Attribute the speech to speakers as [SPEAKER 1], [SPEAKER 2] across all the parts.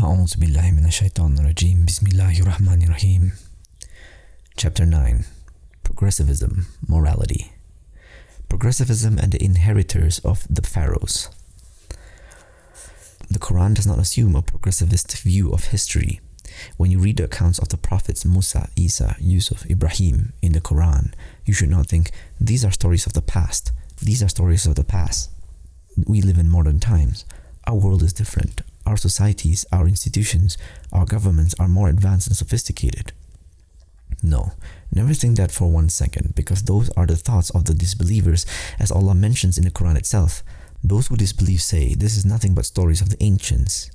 [SPEAKER 1] أعوذ بالله من الشيطان الرجيم بسم الله الرحمن الرحيم. Chapter 9. Progressivism, Morality. Progressivism and the inheritors of the pharaohs. The Quran does not assume a progressivist view of history. When you read the accounts of the prophets Musa, Isa, Yusuf, Ibrahim in the Quran, you should not think, these are stories of the past. These are stories of the past. We live in modern times. Our world is different. Our societies, our institutions, our governments are more advanced and sophisticated. No, never think that for 1 second, because those are the thoughts of the disbelievers, as Allah mentions in the Quran itself. Those who disbelieve say, this is nothing but stories of the ancients.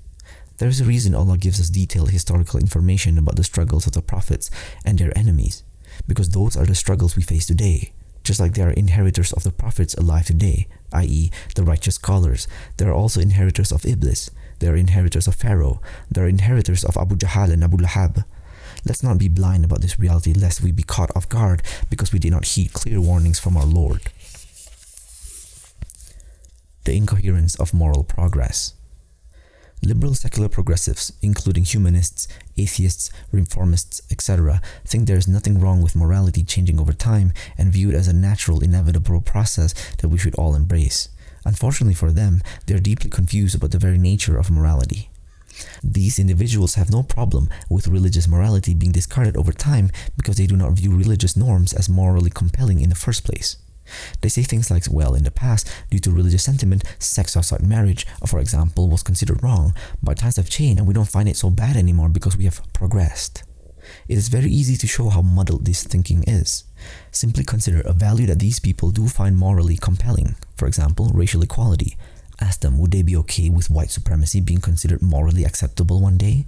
[SPEAKER 1] There is a reason Allah gives us detailed historical information about the struggles of the prophets and their enemies, because those are the struggles we face today. Just like there are inheritors of the prophets alive today, i.e. the righteous scholars, there are also inheritors of Iblis, there are inheritors of Pharaoh, there are inheritors of Abu Jahl and Abu Lahab. Let's not be blind about this reality lest we be caught off guard because we did not heed clear warnings from our Lord. The incoherence of moral progress. Liberal secular progressives, including humanists, atheists, reformists, etc., think there is nothing wrong with morality changing over time and view it as a natural, inevitable process that we should all embrace. Unfortunately for them, they are deeply confused about the very nature of morality. These individuals have no problem with religious morality being discarded over time because they do not view religious norms as morally compelling in the first place. They say things like, well, in the past, due to religious sentiment, sex outside marriage, for example, was considered wrong, but times have changed and we don't find it so bad anymore because we have progressed. It is very easy to show how muddled this thinking is. Simply consider a value that these people do find morally compelling, for example, racial equality. Ask them, would they be okay with white supremacy being considered morally acceptable one day?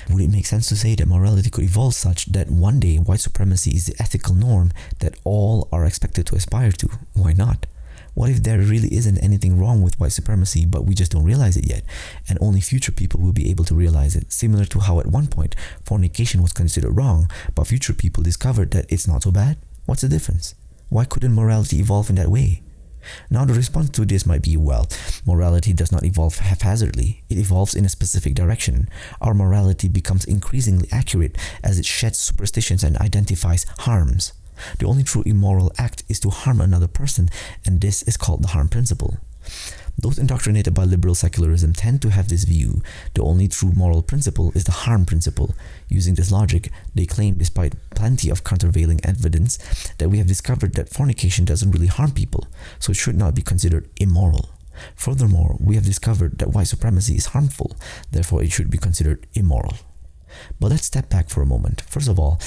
[SPEAKER 1] Would it make sense to say that morality could evolve such that one day white supremacy is the ethical norm that all are expected to aspire to? Why not? What if there really isn't anything wrong with white supremacy but we just don't realize it yet, and only future people will be able to realize it, similar to how at one point fornication was considered wrong but future people discovered that it's not so bad? What's the difference? Why couldn't morality evolve in that way? Now the response to this might be, well, morality does not evolve haphazardly, it evolves in a specific direction. Our morality becomes increasingly accurate as it sheds superstitions and identifies harms. The only true immoral act is to harm another person, and this is called the harm principle. Those indoctrinated by liberal secularism tend to have this view. The only true moral principle is the harm principle. Using this logic, they claim, despite plenty of countervailing evidence, that we have discovered that fornication doesn't really harm people, so it should not be considered immoral. Furthermore, we have discovered that white supremacy is harmful, therefore it should be considered immoral. But let's step back for a moment. First of all,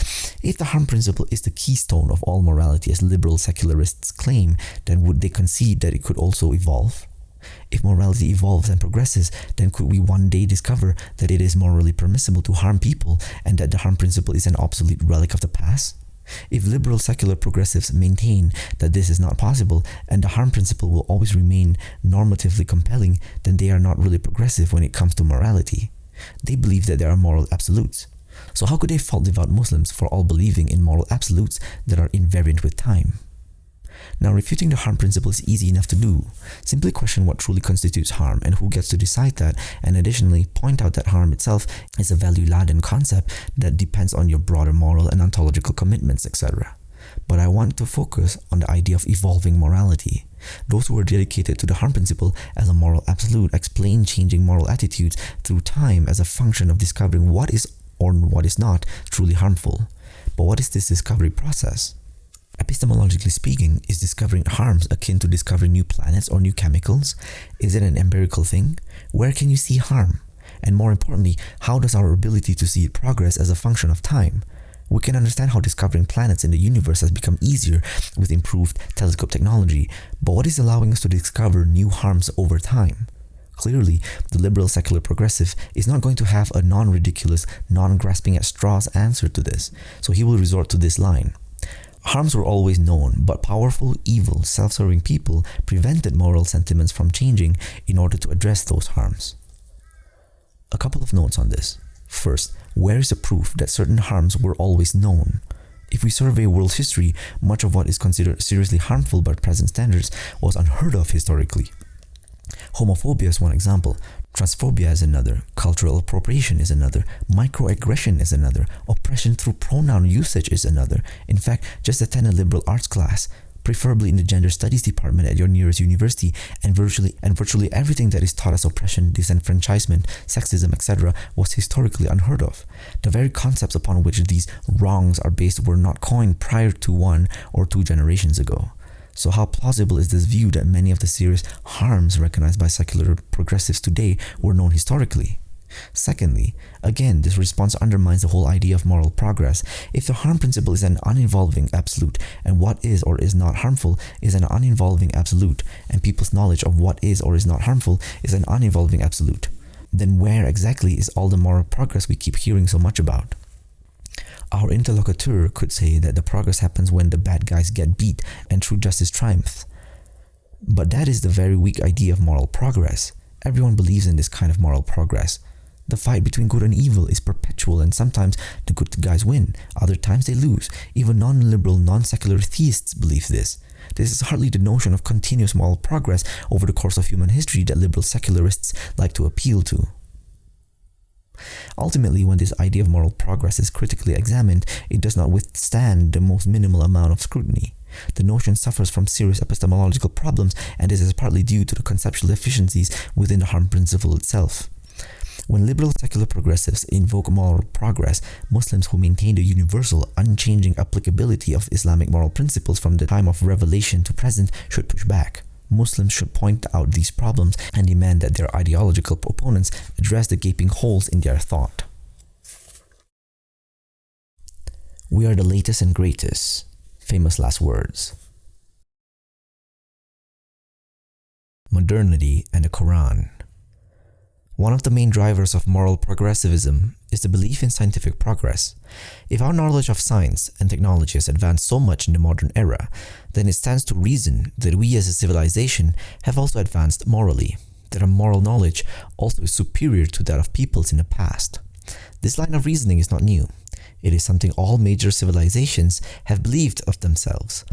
[SPEAKER 1] if the harm principle is the keystone of all morality as liberal secularists claim, then would they concede that it could also evolve? If morality evolves and progresses, then could we one day discover that it is morally permissible to harm people and that the harm principle is an obsolete relic of the past? If liberal secular progressives maintain that this is not possible and the harm principle will always remain normatively compelling, then they are not really progressive when it comes to morality. They believe that there are moral absolutes. So how could they fault devout Muslims for all believing in moral absolutes that are invariant with time? Now, refuting the harm principle is easy enough to do. Simply question what truly constitutes harm and who gets to decide that, and additionally point out that harm itself is a value-laden concept that depends on your broader moral and ontological commitments, etc. But I want to focus on the idea of evolving morality. Those who are dedicated to the harm principle as a moral absolute explain changing moral attitudes through time as a function of discovering what is or what is not truly harmful. But what is this discovery process? Epistemologically speaking, is discovering harms akin to discovering new planets or new chemicals? Is it an empirical thing? Where can you see harm? And more importantly, how does our ability to see it progress as a function of time? We can understand how discovering planets in the universe has become easier with improved telescope technology, but what is allowing us to discover new harms over time? Clearly, the liberal secular progressive is not going to have a non-ridiculous, non-grasping at straws answer to this, so he will resort to this line. Harms were always known, but powerful, evil, self-serving people prevented moral sentiments from changing in order to address those harms. A couple of notes on this. First, where is the proof that certain harms were always known? If we survey world history, much of what is considered seriously harmful by present standards was unheard of historically. Homophobia is one example. Transphobia is another, cultural appropriation is another, microaggression is another, oppression through pronoun usage is another. In fact, just attend a liberal arts class, preferably in the gender studies department at your nearest university, and virtually everything that is taught as oppression, disenfranchisement, sexism, etc. was historically unheard of. The very concepts upon which these wrongs are based were not coined prior to 1 or 2 generations ago. So how plausible is this view that many of the serious harms recognized by secular progressives today were known historically? Secondly, again, this response undermines the whole idea of moral progress. If the harm principle is an uninvolving absolute, and what is or is not harmful is an uninvolving absolute, and people's knowledge of what is or is not harmful is an uninvolving absolute, then where exactly is all the moral progress we keep hearing so much about? Our interlocutor could say that the progress happens when the bad guys get beat and true justice triumphs. But that is the very weak idea of moral progress. Everyone believes in this kind of moral progress. The fight between good and evil is perpetual, and sometimes the good guys win, other times they lose. Even non-liberal, non-secular theists believe this. This is hardly the notion of continuous moral progress over the course of human history that liberal secularists like to appeal to. Ultimately, when this idea of moral progress is critically examined, it does not withstand the most minimal amount of scrutiny. The notion suffers from serious epistemological problems, and this is partly due to the conceptual deficiencies within the harm principle itself. When liberal secular progressives invoke moral progress, Muslims who maintain the universal, unchanging applicability of Islamic moral principles from the time of revelation to present should push back. Muslims should point out these problems and demand that their ideological opponents address the gaping holes in their thought. We are the latest and greatest. Famous last words. Modernity and the Quran. One of the main drivers of moral progressivism is the belief in scientific progress. If our knowledge of science and technology has advanced so much in the modern era, then it stands to reason that we as a civilization have also advanced morally, that our moral knowledge also is superior to that of peoples in the past. This line of reasoning is not new. It is something all major civilizations have believed of themselves.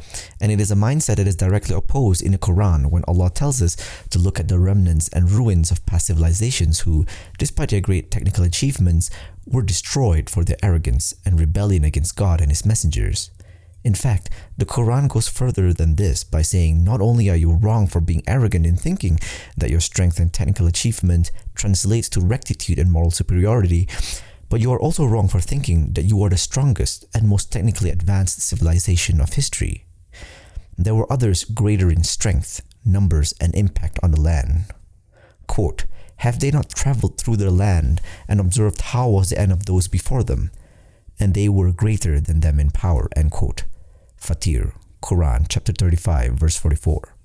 [SPEAKER 1] And it is a mindset that is directly opposed in the Quran when Allah tells us to look at the remnants and ruins of past civilizations who, despite their great technical achievements, were destroyed for their arrogance and rebellion against God and His messengers. In fact, the Quran goes further than this by saying not only are you wrong for being arrogant in thinking that your strength and technical achievement translates to rectitude and moral superiority, but you are also wrong for thinking that you are the strongest and most technically advanced civilization of history. There were others greater in strength, numbers, and impact on the land. Quote, "Have they not traveled through their land and observed how was the end of those before them? And they were greater than them in power." End quote. Fatir, Quran, chapter 35, verse 44.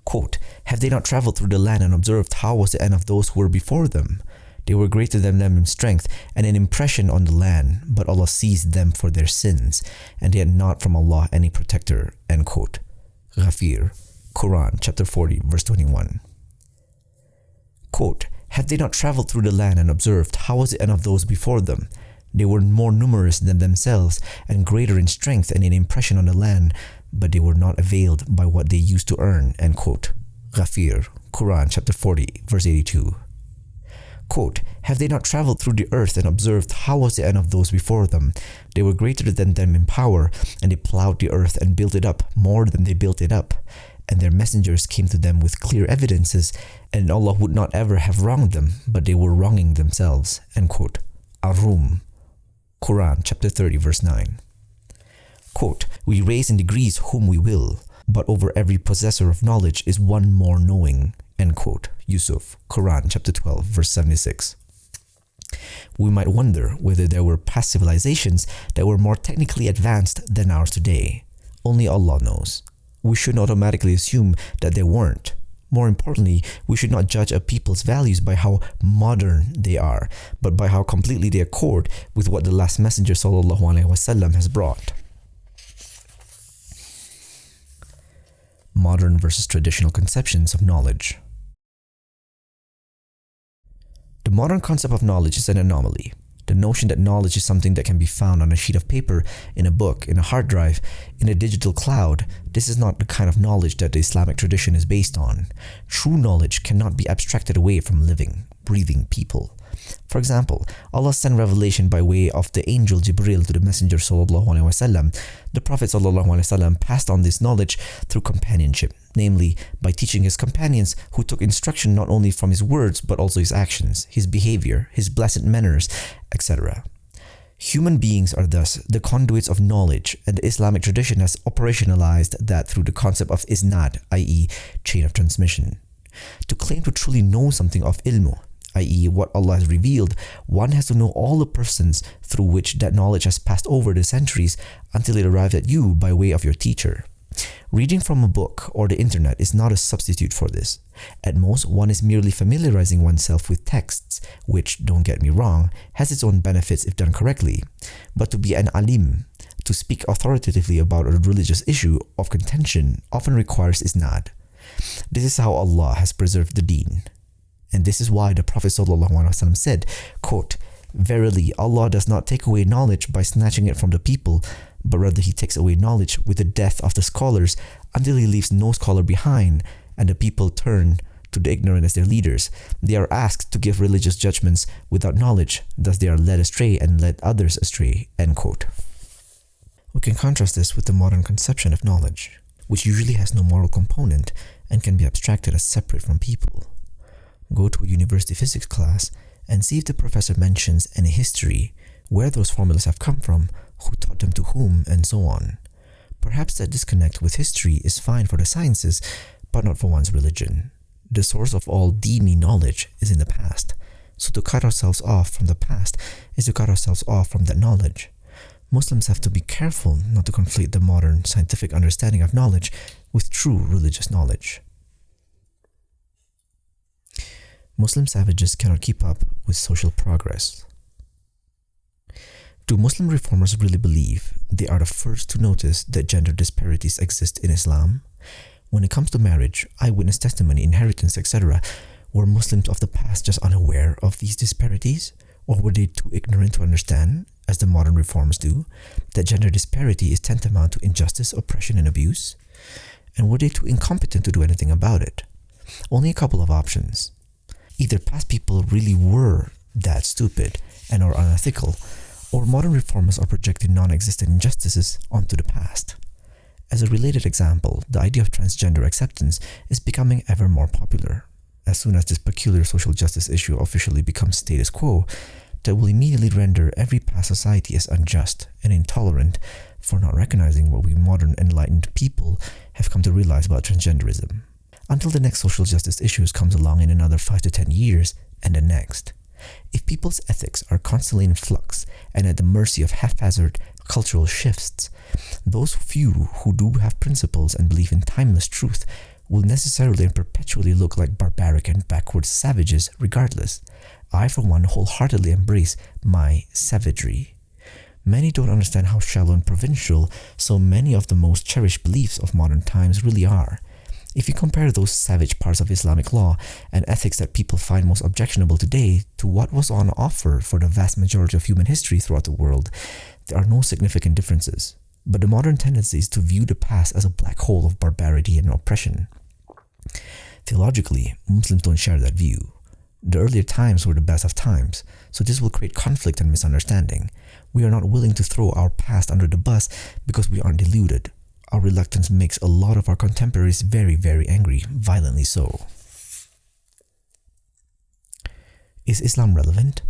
[SPEAKER 1] Quote, "Have they not traveled through the land and observed how was the end of those who were before them? They were greater than them in strength and in impression on the land, but Allah seized them for their sins, and they had not from Allah any protector." End quote. Ghafir, Quran, chapter 40, verse 21. Quote, "Have they not traveled through the land and observed how was the end of those before them? They were more numerous than themselves and greater in strength and in impression on the land, but they were not availed by what they used to earn." End quote. Ghafir, Quran, chapter 40, verse 82. Quote, "Have they not traveled through the earth and observed how was the end of those before them? They were greater than them in power, and they plowed the earth and built it up more than they built it up. And their messengers came to them with clear evidences, and Allah would not ever have wronged them, but they were wronging themselves." End quote. Ar-Rum, Quran, chapter 30, verse 9. Quote, "We raise in degrees whom we will, but over every possessor of knowledge is one more knowing." End quote. Yusuf, Quran, chapter 12, verse 76. We might wonder whether there were past civilizations that were more technically advanced than ours today. Only Allah knows. We should automatically assume that there weren't. More importantly, we should not judge a people's values by how modern they are, but by how completely they accord with what the last Messenger ﷺ has brought. Modern versus traditional conceptions of knowledge. The modern concept of knowledge is an anomaly. The The notion that knowledge is something that can be found on a sheet of paper, in a book, in a hard drive, in a digital cloud, this is not the kind of knowledge that the Islamic tradition is based on. True knowledge cannot be abstracted away from living, breathing people. For example, Allah sent revelation by way of the angel Jibril to the Messenger sallallahu alaihi wasallam. The Prophet sallallahu alaihi wasallam passed on this knowledge through companionship, namely by teaching his companions who took instruction not only from his words but also his actions, his behavior, his blessed manners, etc. Human beings are thus the conduits of knowledge, and the Islamic tradition has operationalized that through the concept of isnad, i.e. chain of transmission. To claim to truly know something of ilmu, i.e. what Allah has revealed, one has to know all the persons through which that knowledge has passed over the centuries until it arrived at you by way of your teacher. Reading from a book or the internet is not a substitute for this. At most, one is merely familiarizing oneself with texts, which, don't get me wrong, has its own benefits if done correctly. But to be an alim, to speak authoritatively about a religious issue of contention, often requires isnad. This is how Allah has preserved the deen. And this is why the Prophet ﷺ said, quote, "Verily, Allah does not take away knowledge by snatching it from the people, but rather He takes away knowledge with the death of the scholars until He leaves no scholar behind, and the people turn to the ignorant as their leaders. They are asked to give religious judgments without knowledge, thus they are led astray and led others astray." End quote. We can contrast this with the modern conception of knowledge, which usually has no moral component and can be abstracted as separate from people. Go to a university physics class and see if the professor mentions any history, where those formulas have come from, who taught them to whom, and so on. Perhaps that disconnect with history is fine for the sciences, but not for one's religion. The source of all dini knowledge is in the past, so to cut ourselves off from the past is to cut ourselves off from that knowledge. Muslims have to be careful not to conflate the modern scientific understanding of knowledge with true religious knowledge. Muslim savages cannot keep up with social progress. Do Muslim reformers really believe they are the first to notice that gender disparities exist in Islam? When it comes to marriage, eyewitness testimony, inheritance, etc., were Muslims of the past just unaware of these disparities? Or were they too ignorant to understand, as the modern reformers do, that gender disparity is tantamount to injustice, oppression, and abuse? And were they too incompetent to do anything about it? Only a couple of options. Either past people really were that stupid and are unethical, or modern reformers are projecting non-existent injustices onto the past. As a related example, the idea of transgender acceptance is becoming ever more popular. As soon as this peculiar social justice issue officially becomes status quo, that will immediately render every past society as unjust and intolerant for not recognizing what we modern enlightened people have come to realize about transgenderism. Until the next social justice issues comes along in another 5 to 10 years, and the next. If people's ethics are constantly in flux and at the mercy of haphazard cultural shifts, those few who do have principles and believe in timeless truth will necessarily and perpetually look like barbaric and backward savages regardless. I, for one, wholeheartedly embrace my savagery. Many don't understand how shallow and provincial so many of the most cherished beliefs of modern times really are. If you compare those savage parts of Islamic law and ethics that people find most objectionable today to what was on offer for the vast majority of human history throughout the world, there are no significant differences. But the modern tendency is to view the past as a black hole of barbarity and oppression. Theologically, Muslims don't share that view. The earlier times were the best of times, so this will create conflict and misunderstanding. We are not willing to throw our past under the bus because we aren't deluded. Our reluctance makes a lot of our contemporaries very, very angry, violently so. Is Islam relevant?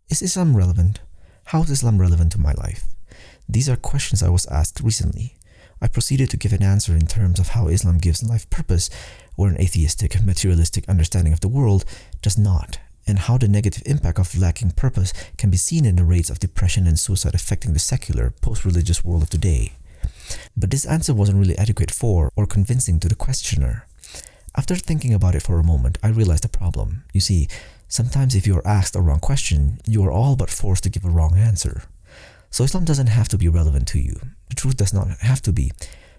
[SPEAKER 1] Is Islam relevant? How is Islam relevant to my life? These are questions I was asked recently. I proceeded to give an answer in terms of how Islam gives life purpose, where an atheistic, materialistic understanding of the world does not, and how the negative impact of lacking purpose can be seen in the rates of depression and suicide affecting the secular, post-religious world of today. But this answer wasn't really adequate for or convincing to the questioner. After thinking about it for a moment, I realized the problem. You see, sometimes if you are asked a wrong question, you are all but forced to give a wrong answer. So Islam doesn't have to be relevant to you. The truth does not have to be.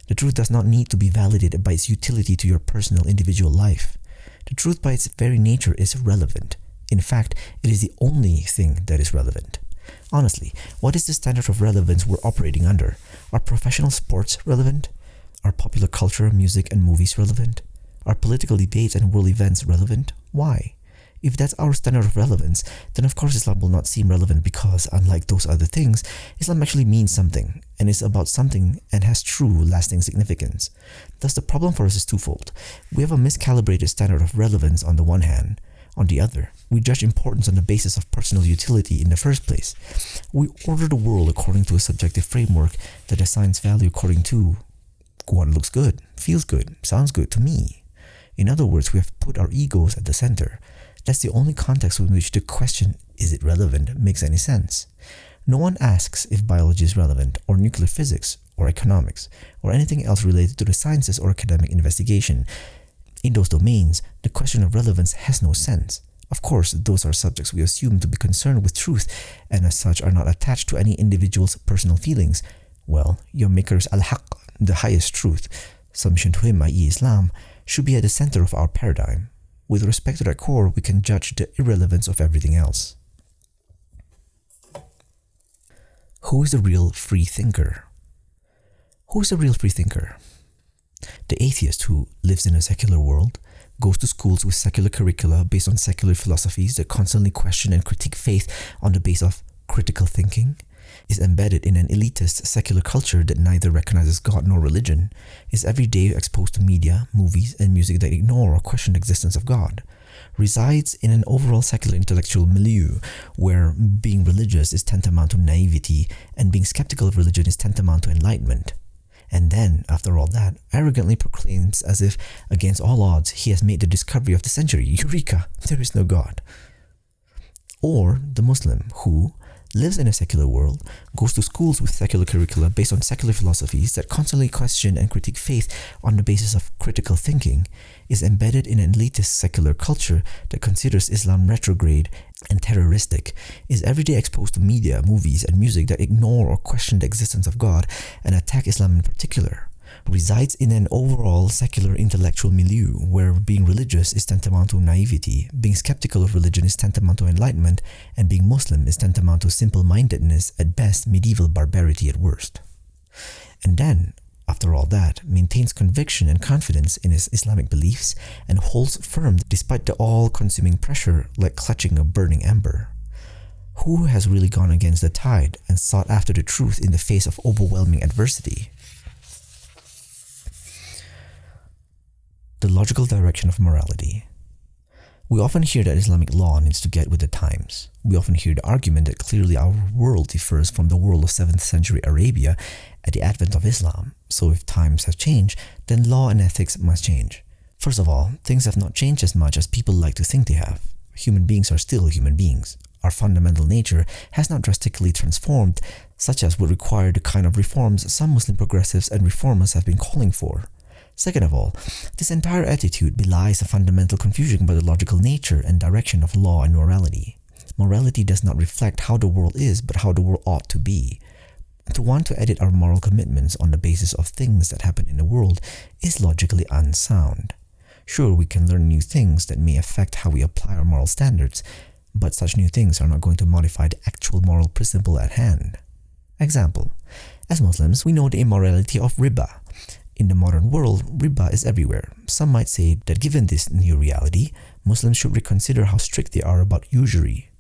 [SPEAKER 1] The truth does not need to be validated by its utility to your personal individual life. The truth by its very nature is relevant. In fact, it is the only thing that is relevant. Honestly, what is the standard of relevance we're operating under? Are professional sports relevant? Are popular culture, music, and movies relevant? Are political debates and world events relevant? Why? If that's our standard of relevance, then of course Islam will not seem relevant because, unlike those other things, Islam actually means something, and is about something and has true, lasting significance. Thus, the problem for us is twofold. We have a miscalibrated standard of relevance on the one hand. On the other, we judge importance on the basis of personal utility in the first place. We order the world according to a subjective framework that assigns value according to what looks good, feels good, sounds good to me. In other words, we have put our egos at the center. That's the only context in which the question, is it relevant, makes any sense. No one asks if biology is relevant, or nuclear physics, or economics, or anything else related to the sciences or academic investigation. In those domains, the question of relevance has no sense. Of course, those are subjects we assume to be concerned with truth, and as such are not attached to any individual's personal feelings. Well, your maker's al-haq, the highest truth, submission to him, i.e. Islam, should be at the center of our paradigm. With respect to that core, we can judge the irrelevance of everything else. Who is the real free thinker? Who is a real free thinker? The atheist who lives in a secular world, goes to schools with secular curricula based on secular philosophies that constantly question and critique faith on the basis of critical thinking, is embedded in an elitist secular culture that neither recognizes God nor religion, is every day exposed to media, movies, and music that ignore or question the existence of God, resides in an overall secular intellectual milieu where being religious is tantamount to naivety and being skeptical of religion is tantamount to enlightenment. And then, after all that, arrogantly proclaims as if, against all odds, he has made the discovery of the century. Eureka! There is no God. Or the Muslim who lives in a secular world, goes to schools with secular curricula based on secular philosophies that constantly question and critique faith on the basis of critical thinking, is embedded in an elitist secular culture that considers Islam retrograde and terroristic, is every day exposed to media, movies, and music that ignore or question the existence of God and attack Islam in particular, resides in an overall secular intellectual milieu where being religious is tantamount to naivety, being skeptical of religion is tantamount to enlightenment, and being Muslim is tantamount to simple-mindedness at best, medieval barbarity at worst. And then, after all that, maintains conviction and confidence in his Islamic beliefs and holds firm despite the all-consuming pressure like clutching a burning ember. Who has really gone against the tide and sought after the truth in the face of overwhelming adversity? The logical direction of morality. We often hear that Islamic law needs to get with the times. We often hear the argument that clearly our world differs from the world of 7th century Arabia at the advent of Islam. So if times have changed, then law and ethics must change. First of all, things have not changed as much as people like to think they have. Human beings are still human beings. Our fundamental nature has not drastically transformed, such as would require the kind of reforms some Muslim progressives and reformers have been calling for. Second of all, this entire attitude belies a fundamental confusion about the logical nature and direction of law and morality. Morality does not reflect how the world is, but how the world ought to be. To want to edit our moral commitments on the basis of things that happen in the world is logically unsound. Sure, we can learn new things that may affect how we apply our moral standards, but such new things are not going to modify the actual moral principle at hand. Example: as Muslims, we know the immorality of riba. In the modern world, riba is everywhere. Some might say that given this new reality, Muslims should reconsider how strict they are about usury.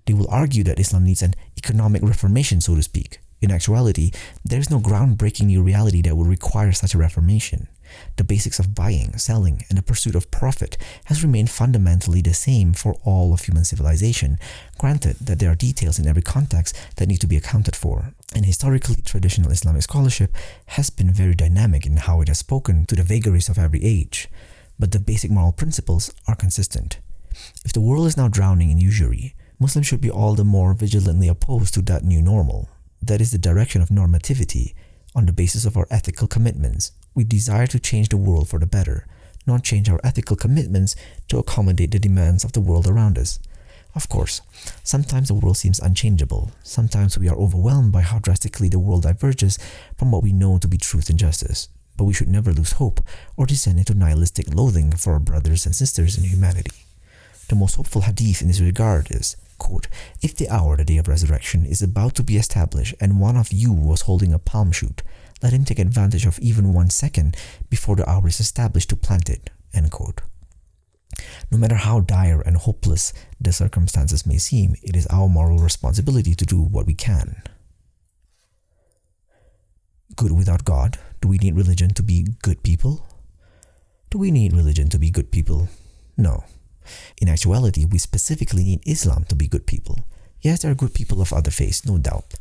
[SPEAKER 1] They will argue that Islam needs an economic reformation, so to speak. In actuality, there is no groundbreaking new reality that would require such a reformation. The basics of buying, selling, and the pursuit of profit has remained fundamentally the same for all of human civilization, granted that there are details in every context that need to be accounted for. And historically, traditional Islamic scholarship has been very dynamic in how it has spoken to the vagaries of every age, but the basic moral principles are consistent. If the world is now drowning in usury, Muslims should be all the more vigilantly opposed to that new normal. That is the direction of normativity. On the basis of our ethical commitments, we desire to change the world for the better, not change our ethical commitments to accommodate the demands of the world around us. Of course, sometimes the world seems unchangeable. Sometimes we are overwhelmed by how drastically the world diverges from what we know to be truth and justice. But we should never lose hope or descend into nihilistic loathing for our brothers and sisters in humanity. The most hopeful hadith in this regard is, quote, "If the hour, the day of resurrection, is about to be established and one of you was holding a palm shoot, let him take advantage of even 1 second before the hour is established to plant it," end quote. No matter how dire and hopeless the circumstances may seem, it is our moral responsibility to do what we can. Good without God? Do we need religion to be good people? Do we need religion to be good people? No. In actuality, we specifically need Islam to be good people. Yes, there are good people of other faiths, no doubt.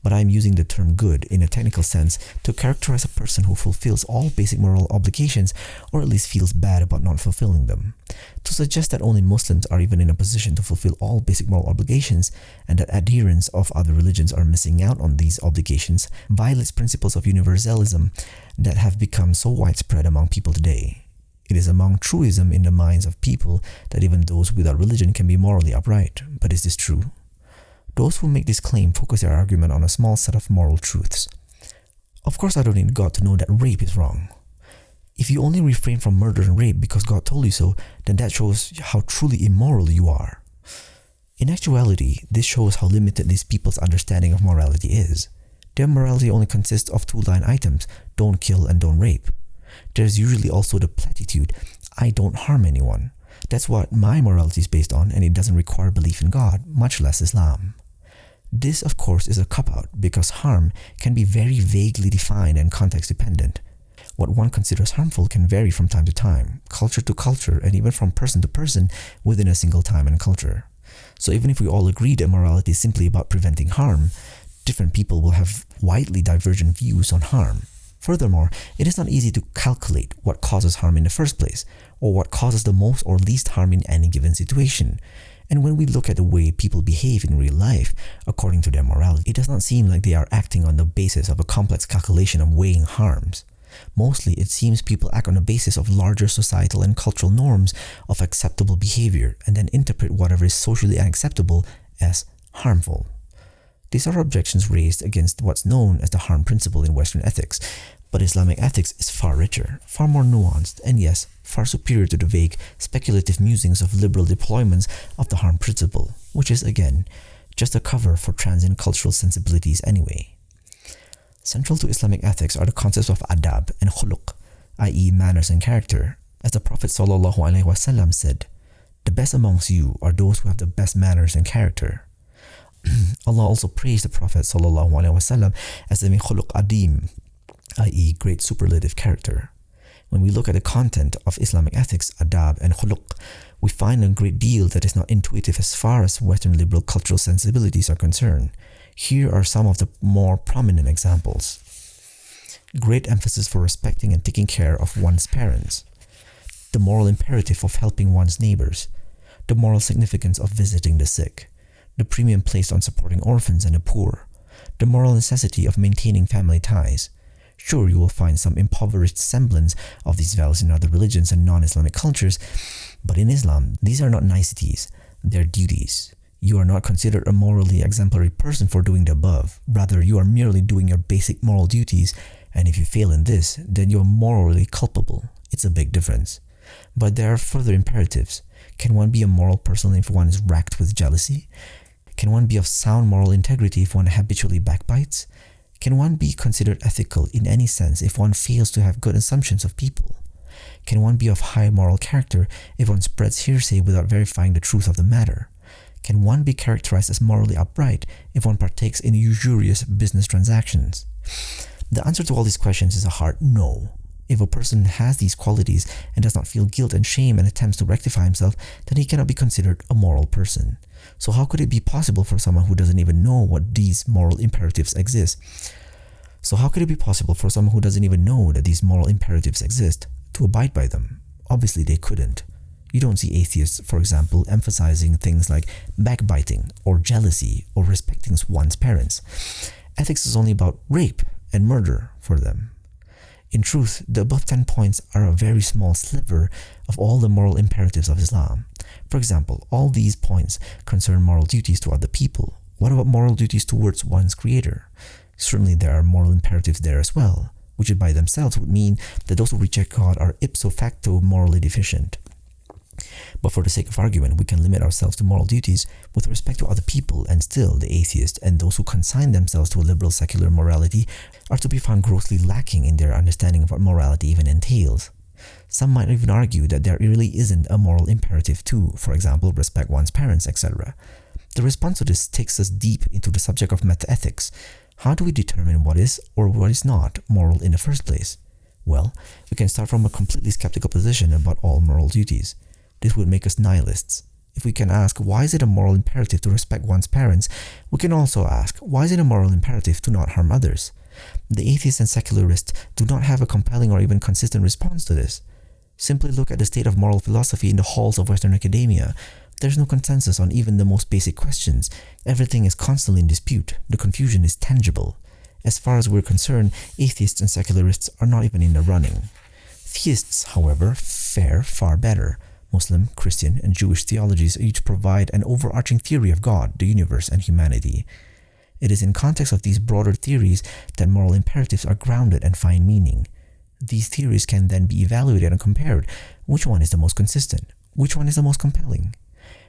[SPEAKER 1] But I am using the term good in a technical sense to characterize a person who fulfills all basic moral obligations, or at least feels bad about not fulfilling them. To suggest that only Muslims are even in a position to fulfill all basic moral obligations, and that adherents of other religions are missing out on these obligations, violates principles of universalism that have become so widespread among people today. It is among truism in the minds of people that even those without religion can be morally upright. But is this true? Those who make this claim focus their argument on a small set of moral truths. Of course, I don't need God to know that rape is wrong. If you only refrain from murder and rape because God told you so, then that shows how truly immoral you are. In actuality, this shows how limited these people's understanding of morality is. Their morality only consists of 2 line items: don't kill and don't rape. There's usually also the platitude, "I don't harm anyone." That's what my morality is based on, and it doesn't require belief in God, much less Islam. This, of course, is a cop-out because harm can be very vaguely defined and context-dependent. What one considers harmful can vary from time to time, culture to culture, and even from person to person within a single time and culture. So even if we all agree that morality is simply about preventing harm, different people will have widely divergent views on harm. Furthermore, it is not easy to calculate what causes harm in the first place, or what causes the most or least harm in any given situation. And when we look at the way people behave in real life, according to their morality, it does not seem like they are acting on the basis of a complex calculation of weighing harms. Mostly, it seems people act on the basis of larger societal and cultural norms of acceptable behavior, and then interpret whatever is socially unacceptable as harmful. These are objections raised against what's known as the harm principle in Western ethics, but Islamic ethics is far richer, far more nuanced, and yes, far superior to the vague, speculative musings of liberal deployments of the harm principle, which is, again, just a cover for transient cultural sensibilities anyway. Central to Islamic ethics are the concepts of adab and khuluq, i.e. manners and character. As the Prophet ﷺ said, "The best amongst you are those who have the best manners and character." Allah also praised the Prophet ﷺ as having khuluq adim, i.e. great superlative character. When we look at the content of Islamic ethics, adab and khuluq, we find a great deal that is not intuitive as far as Western liberal cultural sensibilities are concerned. Here are some of the more prominent examples. Great emphasis for respecting and taking care of one's parents. The moral imperative of helping one's neighbors. The moral significance of visiting the sick. The premium placed on supporting orphans and the poor. The moral necessity of maintaining family ties. Sure, you will find some impoverished semblance of these values in other religions and non-Islamic cultures, but in Islam, these are not niceties, they're duties. You are not considered a morally exemplary person for doing the above. Rather, you are merely doing your basic moral duties, and if you fail in this, then you are morally culpable. It's a big difference. But there are further imperatives. Can one be a moral person if one is racked with jealousy? Can one be of sound moral integrity if one habitually backbites? Can one be considered ethical in any sense if one fails to have good assumptions of people? Can one be of high moral character if one spreads hearsay without verifying the truth of the matter? Can one be characterized as morally upright if one partakes in usurious business transactions? The answer to all these questions is a hard no. If a person has these qualities and does not feel guilt and shame and attempts to rectify himself, then he cannot be considered a moral person. So how could it be possible for someone who doesn't even know what these moral imperatives exist? to abide by them? Obviously they couldn't. You don't see atheists, for example, emphasizing things like backbiting or jealousy or respecting one's parents. Ethics is only about rape and murder for them. In truth, the above 10 points are a very small sliver of all the moral imperatives of Islam. For example, all these points concern moral duties to other people. What about moral duties towards one's creator? Certainly there are moral imperatives there as well, which by themselves would mean that those who reject God are ipso facto morally deficient. But for the sake of argument, we can limit ourselves to moral duties with respect to other people, and still the atheist and those who consign themselves to a liberal secular morality are to be found grossly lacking in their understanding of what morality even entails. Some might even argue that there really isn't a moral imperative to, for example, respect one's parents, etc. The response to this takes us deep into the subject of metaethics. How do we determine what is or what is not moral in the first place? Well, we can start from a completely skeptical position about all moral duties. This would make us nihilists. If we can ask, why is it a moral imperative to respect one's parents, we can also ask, why is it a moral imperative to not harm others? The atheists and secularists do not have a compelling or even consistent response to this. Simply look at the state of moral philosophy in the halls of Western academia. There's no consensus on even the most basic questions. Everything is constantly in dispute. The confusion is tangible. As far as we're concerned, atheists and secularists are not even in the running. Theists, however, fare far better. Muslim, Christian, and Jewish theologies each provide an overarching theory of God, the universe, and humanity. It is in context of these broader theories that moral imperatives are grounded and find meaning. These theories can then be evaluated and compared. Which one is the most consistent? Which one is the most compelling?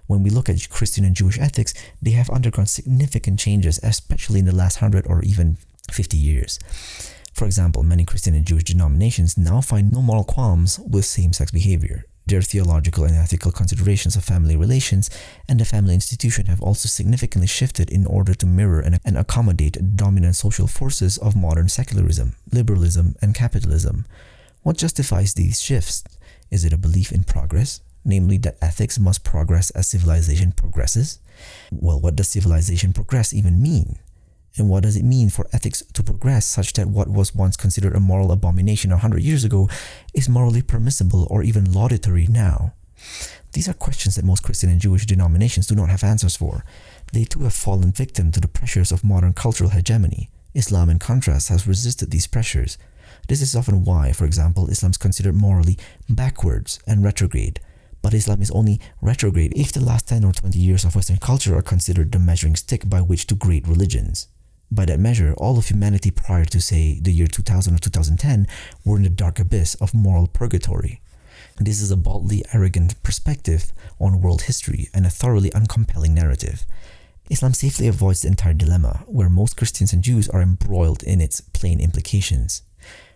[SPEAKER 1] When we look at Christian and Jewish ethics, they have undergone significant changes, especially in the last 100 or even 50 years. For example, many Christian and Jewish denominations now find no moral qualms with same-sex behavior. Their theological and ethical considerations of family relations and the family institution have also significantly shifted in order to mirror and accommodate the dominant social forces of modern secularism, liberalism, and capitalism. What justifies these shifts? Is it a belief in progress? Namely, that ethics must progress as civilization progresses? Well, what does civilization progress even mean? And what does it mean for ethics to progress such that what was once considered a moral abomination 100 years ago is morally permissible or even laudatory now? These are questions that most Christian and Jewish denominations do not have answers for. They too have fallen victim to the pressures of modern cultural hegemony. Islam, in contrast, has resisted these pressures. This is often why, for example, Islam is considered morally backwards and retrograde. But Islam is only retrograde if the last 10 or 20 years of Western culture are considered the measuring stick by which to grade religions. By that measure, all of humanity prior to, say, the year 2000 or 2010 were in the dark abyss of moral purgatory. This is a baldly arrogant perspective on world history and a thoroughly uncompelling narrative. Islam safely avoids the entire dilemma, where most Christians and Jews are embroiled in its plain implications.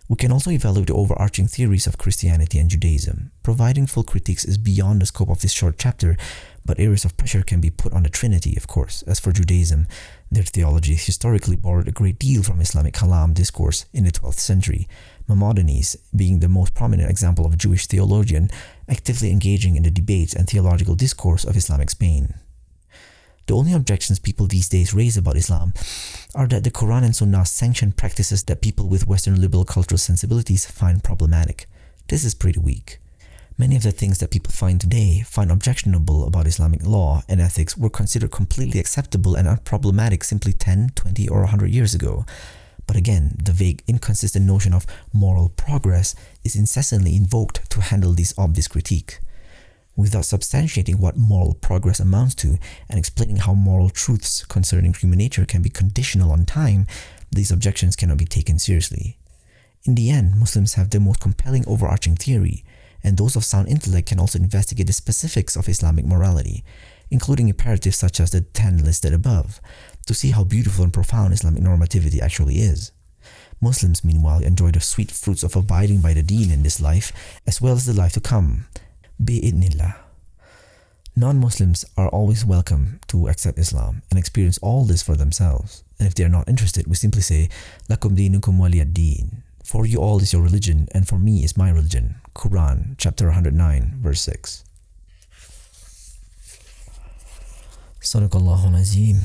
[SPEAKER 1] We can also evaluate the overarching theories of Christianity and Judaism. Providing full critiques is beyond the scope of this short chapter, but areas of pressure can be put on the Trinity, of course. As for Judaism, their theology historically borrowed a great deal from Islamic kalam discourse in the 12th century, Maimonides being the most prominent example of a Jewish theologian actively engaging in the debates and theological discourse of Islamic Spain. The only objections people these days raise about Islam are that the Quran and Sunnah sanction practices that people with Western liberal cultural sensibilities find problematic. This is pretty weak. Many of the things that people today find objectionable about Islamic law and ethics were considered completely acceptable and unproblematic simply 10, 20, or 100 years ago. But again, the vague, inconsistent notion of moral progress is incessantly invoked to handle this obvious critique. Without substantiating what moral progress amounts to and explaining how moral truths concerning human nature can be conditional on time, these objections cannot be taken seriously. In the end, Muslims have the most compelling overarching theory, and those of sound intellect can also investigate the specifics of Islamic morality, including imperatives such as the 10 listed above, to see how beautiful and profound Islamic normativity actually is. Muslims, meanwhile, enjoy the sweet fruits of abiding by the deen in this life, as well as the life to come. Bi'idnillah. Non-Muslims are always welcome to accept Islam and experience all this for themselves. And if they are not interested, we simply say, Lakum dinukum waliyad din. For you all is your religion, and for me is my religion. Quran, chapter 109, verse 6. Sadaqallahul Azim.